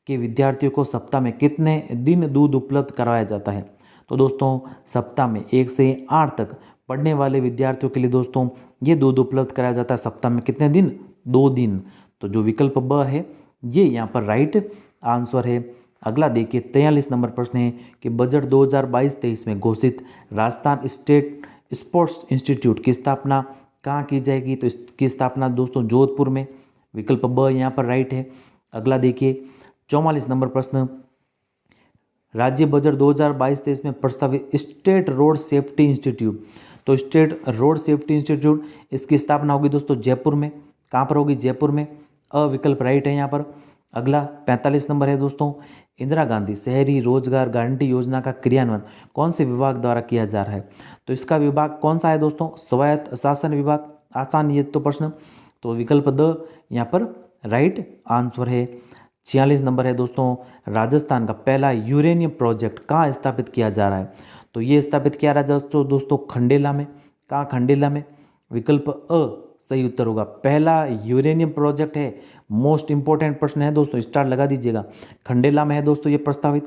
के विद्यार्थियों को सप्ताह में कितने दिन दूध उपलब्ध करवाया जाता है? तो दोस्तों सप्ताह में 1 से 8 तक पढ़ने वाले विद्यार्थियों के लिए दोस्तों ये दूध उपलब्ध कराया जाता है। सप्ताह में कितने दिन? 2 दिन। तो जो विकल्प ब है ये यहाँ पर राइट आंसर है। अगला देखिए 43 नंबर प्रश्न है कि बजट 2022-23 में घोषित राजस्थान स्टेट स्पोर्ट्स इंस्टीट्यूट की स्थापना कहाँ की जाएगी? तो इसकी स्थापना दोस्तों जोधपुर में। विकल्प ब यहाँ पर राइट है। अगला देखिए 44 नंबर प्रश्न, राज्य बजट 2022-23 में प्रस्तावित स्टेट रोड सेफ्टी इंस्टीट्यूट, तो स्टेट रोड सेफ्टी इंस्टीट्यूट इसकी स्थापना होगी दोस्तों जयपुर में। कहाँ पर होगी? जयपुर में। विकल्प राइट है यहाँ पर। अगला 45 नंबर है दोस्तों, इंदिरा गांधी शहरी रोजगार गारंटी योजना का क्रियान्वयन कौन से विभाग द्वारा किया जा रहा है? तो इसका विभाग कौन सा है दोस्तों? स्वायत्त शासन विभाग। आसान ये तो प्रश्न, तो विकल्प द यहाँ पर राइट आंसर है। 46 नंबर है दोस्तों, राजस्थान का पहला यूरेनियम प्रोजेक्ट कहाँ स्थापित किया जा रहा है? तो ये स्थापित किया जा रहा है दोस्तों खंडेला में। कहाँ? खंडेला में। विकल्प अ सही उत्तर होगा। पहला यूरेनियम प्रोजेक्ट है, मोस्ट इंपॉर्टेंट प्रश्न है दोस्तों, स्टार लगा दीजिएगा। खंडेला में है दोस्तों ये प्रस्तावित,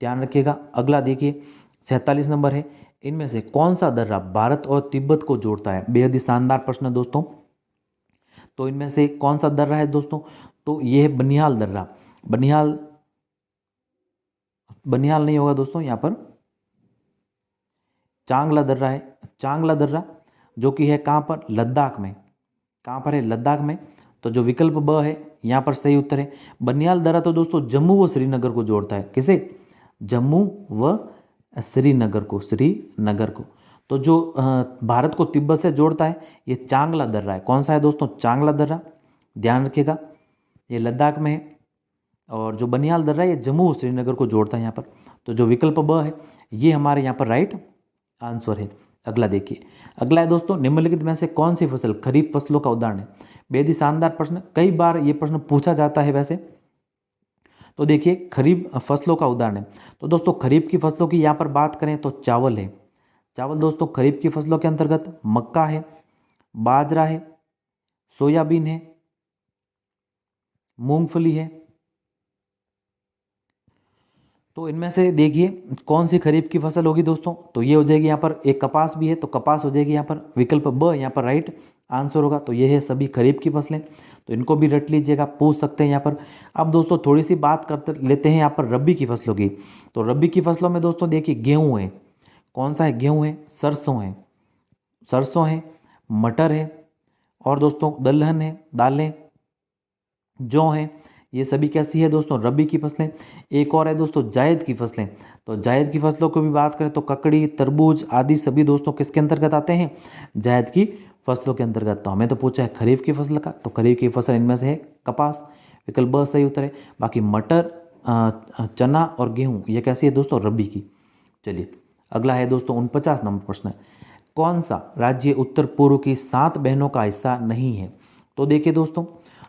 ध्यान रखिएगा। अगला देखिए 47 नंबर है, इनमें से कौन सा दर्रा भारत और तिब्बत को जोड़ता है? बेहद ही शानदार प्रश्न है दोस्तों। तो इनमें से कौन सा दर्रा है दोस्तों? तो ये है बनिहाल दर्रा। बनिहाल नहीं होगा दोस्तों, यहाँ पर चांगला दर्रा है। चांगला दर्रा जो कि है कहाँ पर? लद्दाख में। कहाँ पर है? लद्दाख में। तो जो विकल्प ब है यहाँ पर सही उत्तर है। बनिहाल दर्रा तो दोस्तों जम्मू व श्रीनगर को जोड़ता है। किसे? जम्मू व श्रीनगर को। तो जो भारत को तिब्बत से जोड़ता है ये चांगला दर्रा है। कौन सा है दोस्तों? चांगला दर्रा, ध्यान रखिएगा। ये लद्दाख में है। और जो बनिहाल दर्रा है ये जम्मू व श्रीनगर को जोड़ता है यहाँ पर। तो जो विकल्प ब है ये हमारे यहाँ पर राइट आंसर है। अगला देखिए, अगला है दोस्तों, निम्नलिखित में से कौन सी फसल खरीफ फसलों का उदाहरण है? बेहद ही शानदार प्रश्न, कई बार ये प्रश्न पूछा जाता है वैसे। तो देखिए खरीफ फसलों का उदाहरण है, तो दोस्तों खरीफ की फसलों की यहाँ पर बात करें तो चावल है। चावल दोस्तों खरीफ की फसलों के अंतर्गत मक्का है, बाजरा है, सोयाबीन है, मूंगफली है। तो इनमें से देखिए कौन सी खरीफ की फसल होगी दोस्तों? तो ये हो जाएगी यहाँ पर, एक कपास भी है तो कपास हो जाएगी यहाँ पर। विकल्प ब यहाँ पर राइट आंसर होगा। तो ये है सभी खरीफ की फसलें, तो इनको भी रट लीजिएगा, पूछ सकते हैं यहाँ पर। अब दोस्तों थोड़ी सी बात करते लेते हैं यहाँ पर रबी की फसलों की। तो रबी की फसलों में दोस्तों देखिए गेहूँ है। कौन सा है? गेहूँ है, सरसों है, मटर है, और दोस्तों दलहन है, दालें, जौ है। ये सभी कैसी है दोस्तों? रबी की फसलें। एक और है दोस्तों जायद की फसलें। तो जायद की फसलों को भी बात करें तो ककड़ी, तरबूज आदि सभी दोस्तों किसके अंतर्गत आते हैं? जायद की फसलों के अंतर्गत। तो हमें तो पूछा है खरीफ की फसल का, तो खरीफ की फसल इनमें से है कपास। विकल्प ब सही उत्तर है। बाकी मटर, चना और गेहूँ ये कैसी है दोस्तों? रबी की। चलिए अगला है दोस्तों 49 नंबर प्रश्न, कौन सा राज्य उत्तर पूर्व की 7 बहनों का हिस्सा नहीं है? तो देखिए दोस्तों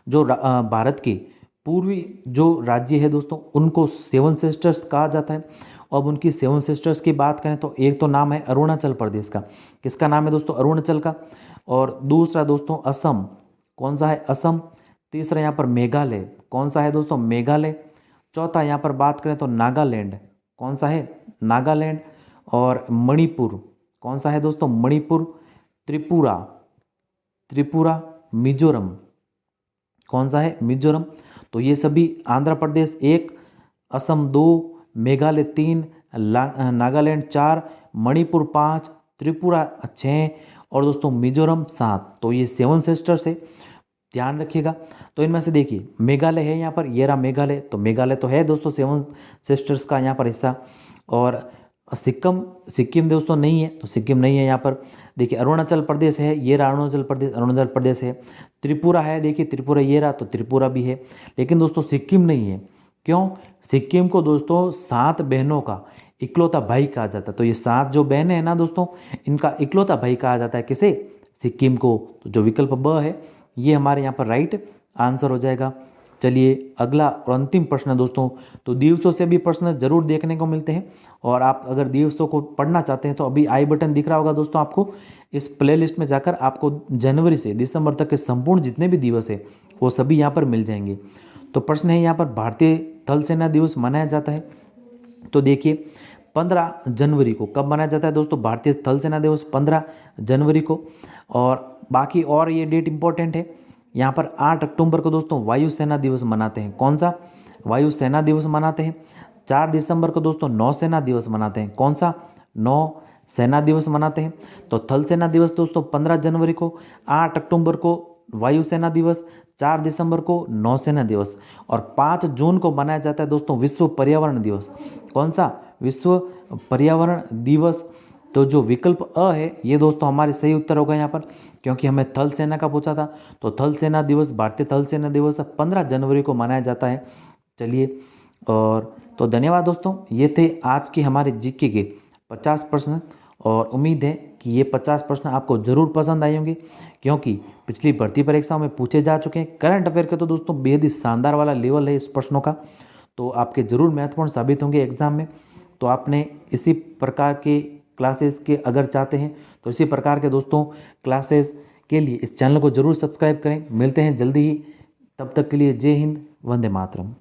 जो भारत के पूर्वी जो राज्य है दोस्तों उनको 7 सिस्टर्स कहा जाता है। अब उनकी 7 सिस्टर्स की बात करें तो एक तो नाम है अरुणाचल प्रदेश का। किसका नाम है दोस्तों? अरुणाचल का। और दूसरा दोस्तों असम। कौन सा है? असम। तीसरा यहाँ पर मेघालय। कौन सा है दोस्तों? मेघालय। चौथा यहाँ पर बात करें तो नागालैंड। कौन सा है? नागालैंड। और मणिपुर। कौन सा है दोस्तों? मणिपुर। त्रिपुरा, मिजोरम। कौन सा है? मिजोरम। तो ये सभी आंध्र प्रदेश 1, असम 2, मेघालय 3, नागालैंड 4, मणिपुर 5, त्रिपुरा 6 और दोस्तों मिजोरम 7। तो ये 7 सिस्टर्स है, ध्यान रखिएगा। तो इनमें से देखिए मेघालय है यहाँ पर, ये रहा मेघालय। तो मेघालय तो है दोस्तों 7 सिस्टर्स का यहाँ पर हिस्सा। और सिक्किम सिक्किम दोस्तों नहीं है, तो सिक्किम नहीं है यहाँ पर। देखिए अरुणाचल प्रदेश है, ये रहा अरुणाचल प्रदेश है। त्रिपुरा है, देखिए त्रिपुरा ये रहा, तो त्रिपुरा भी है। लेकिन दोस्तों सिक्किम नहीं है। क्यों? सिक्किम को दोस्तों 7 बहनों का इकलौता भाई कहा जाता है। तो ये 7 जो बहनें हैं ना दोस्तों, इनका इकलौता भाई कहा जाता है किसे? सिक्किम को। तो जो विकल्प ब है ये हमारे यहाँ पर राइट आंसर हो जाएगा। चलिए अगला और अंतिम प्रश्न है दोस्तों। तो दिवसों से भी प्रश्न जरूर देखने को मिलते हैं, और आप अगर दिवसों को पढ़ना चाहते हैं तो अभी आई बटन दिख रहा होगा दोस्तों आपको। इस प्लेलिस्ट में जाकर आपको जनवरी से दिसंबर तक के संपूर्ण जितने भी दिवस है वो सभी यहाँ पर मिल जाएंगे। तो प्रश्न है यहाँ पर, भारतीय थल सेना दिवस मनाया जाता है। तो देखिए 15 जनवरी को कब मनाया जाता है दोस्तों? भारतीय थल सेना दिवस 15 जनवरी को। और बाकी और ये डेट इंपॉर्टेंट है। यहाँ पर 8 अक्टूबर को दोस्तों वायुसेना दिवस मनाते हैं। कौन सा? वायुसेना दिवस मनाते हैं। 4 दिसंबर को दोस्तों नौसेना दिवस मनाते हैं। कौन सा? नौ सेना दिवस मनाते हैं। तो थल सेना दिवस दोस्तों 15 जनवरी को, 8 अक्टूबर को वायुसेना दिवस, 4 दिसंबर को नौसेना दिवस, और 5 जून को मनाया जाता है दोस्तों विश्व पर्यावरण दिवस। कौन सा? विश्व पर्यावरण दिवस। तो जो विकल्प अ है ये दोस्तों हमारे सही उत्तर होगा यहाँ पर, क्योंकि हमें थल सेना का पूछा था। तो थल सेना दिवस, भारतीय थल सेना दिवस 15 जनवरी को मनाया जाता है। चलिए, और तो धन्यवाद दोस्तों, ये थे आज के हमारे जीके के 50 प्रश्न, और उम्मीद है कि ये 50 प्रश्न आपको ज़रूर पसंद आए होंगे, क्योंकि पिछली भर्ती परीक्षाओं में पूछे जा चुके हैं। करंट अफेयर के तो दोस्तों बेहद ही शानदार वाला लेवल है इस प्रश्नों का, तो आपके ज़रूर महत्वपूर्ण साबित होंगे एग्जाम में। तो आपने इसी प्रकार के क्लासेस के अगर चाहते हैं तो इसी प्रकार के दोस्तों क्लासेस के लिए इस चैनल को ज़रूर सब्सक्राइब करें। मिलते हैं जल्दी ही, तब तक के लिए जय हिंद, वंदे मातरम।